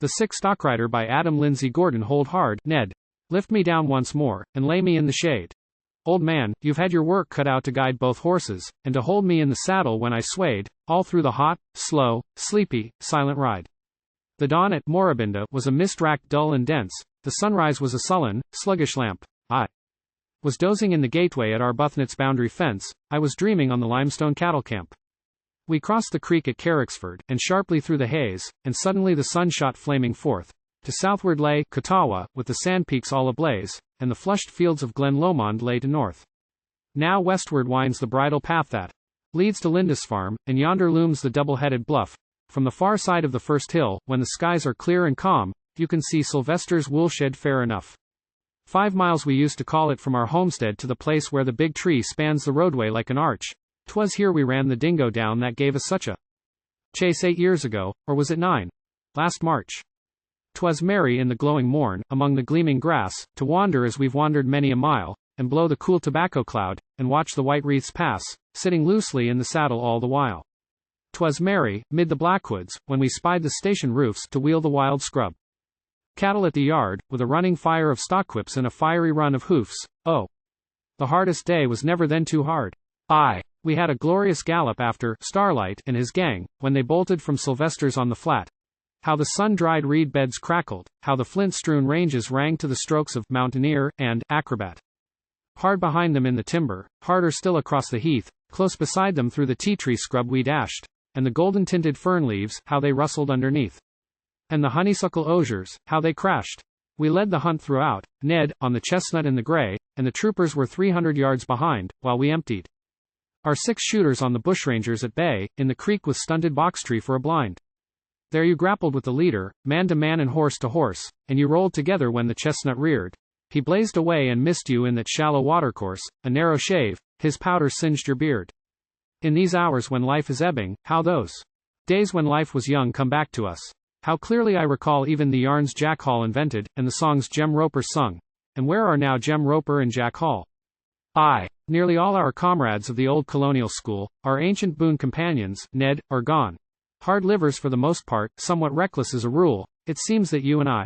The Sick Stockrider by Adam Lindsay Gordon. Hold hard, Ned. Lift me down once more, and lay me in the shade. Old man, you've had your work cut out to guide both horses, and to hold me in the saddle when I swayed, all through the hot, slow, sleepy, silent ride. The dawn at Moorabinda was a mist-racked dull and dense. The sunrise was a sullen, sluggish lamp. I was dozing in the gateway at Arbuthnot's boundary fence. I was dreaming on the Limestone cattle camp. We crossed the creek at Carricksford, and sharply through the haze, and suddenly the sun shot flaming forth. To southward lay Katawa, with the sandpeaks all ablaze, and the flushed fields of Glen Lomond lay to north. Now westward winds the bridle path that leads to Lindisfarm, and yonder looms the double-headed Bluff. From the far side of the first hill, when the skies are clear and calm, you can see Sylvester's woolshed fair enough. 5 miles we used to call it from our homestead to the place where the big tree spans the roadway like an arch. 'Twas here we ran the dingo down that gave us such a chase 8 years ago, or was it 9? Last March. 'Twas merry in the glowing morn, among the gleaming grass, to wander as we've wandered many a mile, and blow the cool tobacco cloud, and watch the white wreaths pass, sitting loosely in the saddle all the while. 'Twas merry, mid the blackwoods, when we spied the station roofs to wheel the wild scrub cattle at the yard, with a running fire of stockwhips and a fiery run of hoofs. Oh, the hardest day was never then too hard. Aye, we had a glorious gallop after Starlight and his gang, when they bolted from Sylvester's on the flat. How the sun-dried reed beds crackled, how the flint-strewn ranges rang to the strokes of mountaineer and acrobat. Hard behind them in the timber, harder still across the heath, close beside them through the tea-tree scrub we dashed, and the golden-tinted fern leaves, how they rustled underneath. And the honeysuckle osiers, how they crashed. We led the hunt throughout, Ned, on the chestnut and the grey, and the troopers were 300 yards behind, while we emptied our 6 shooters on the bushrangers at bay, in the creek with stunted boxtree for a blind. There you grappled with the leader, man to man and horse to horse, and you rolled together when the chestnut reared. He blazed away and missed you in that shallow watercourse, a narrow shave, his powder singed your beard. In these hours when life is ebbing, how those days when life was young come back to us. How clearly I recall even the yarns Jack Hall invented, and the songs Jem Roper sung. And where are now Jem Roper and Jack Hall? Aye, nearly all our comrades of the old colonial school, our ancient boon companions, Ned, are gone. Hard livers for the most part, somewhat reckless as a rule. It seems that you and I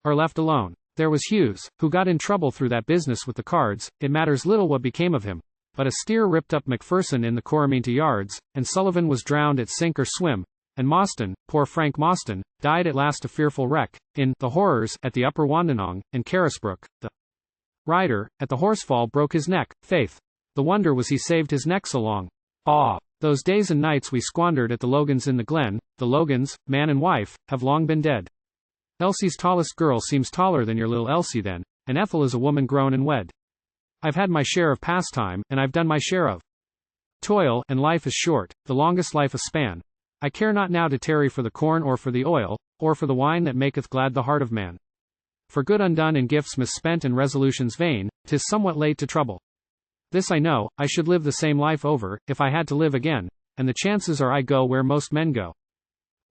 are left alone. There was Hughes, who got in trouble through that business with the cards. It matters little what became of him. But a steer ripped up McPherson in the Moorabinda yards, and Sullivan was drowned at sink or swim. And Mostyn, poor Frank Mostyn, died at last a fearful wreck, in the horrors, at the upper Wandanong, and Carricksford. The rider, at the horsefall broke his neck, faith. The wonder was he saved his neck so long. Ah! Those days and nights we squandered at the Logans in the Glen. The Logans, man and wife, have long been dead. Elsie's tallest girl seems taller than your little Elsie then, and Ethel is a woman grown and wed. I've had my share of pastime, and I've done my share of toil, and life is short, the longest life a span. I care not now to tarry for the corn or for the oil, or for the wine that maketh glad the heart of man. For good undone and gifts misspent and resolutions vain, 'tis somewhat late to trouble. This I know, I should live the same life over, if I had to live again, and the chances are I go where most men go.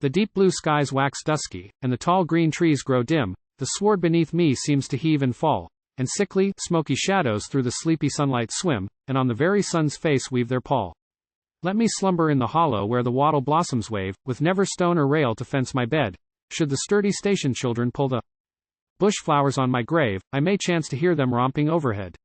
The deep blue skies wax dusky, and the tall green trees grow dim, the sward beneath me seems to heave and fall, and sickly, smoky shadows through the sleepy sunlight swim, and on the very sun's face weave their pall. Let me slumber in the hollow where the wattle blossoms wave, with never stone or rail to fence my bed. Should the sturdy station children pull the bush flowers on my grave, I may chance to hear them romping overhead.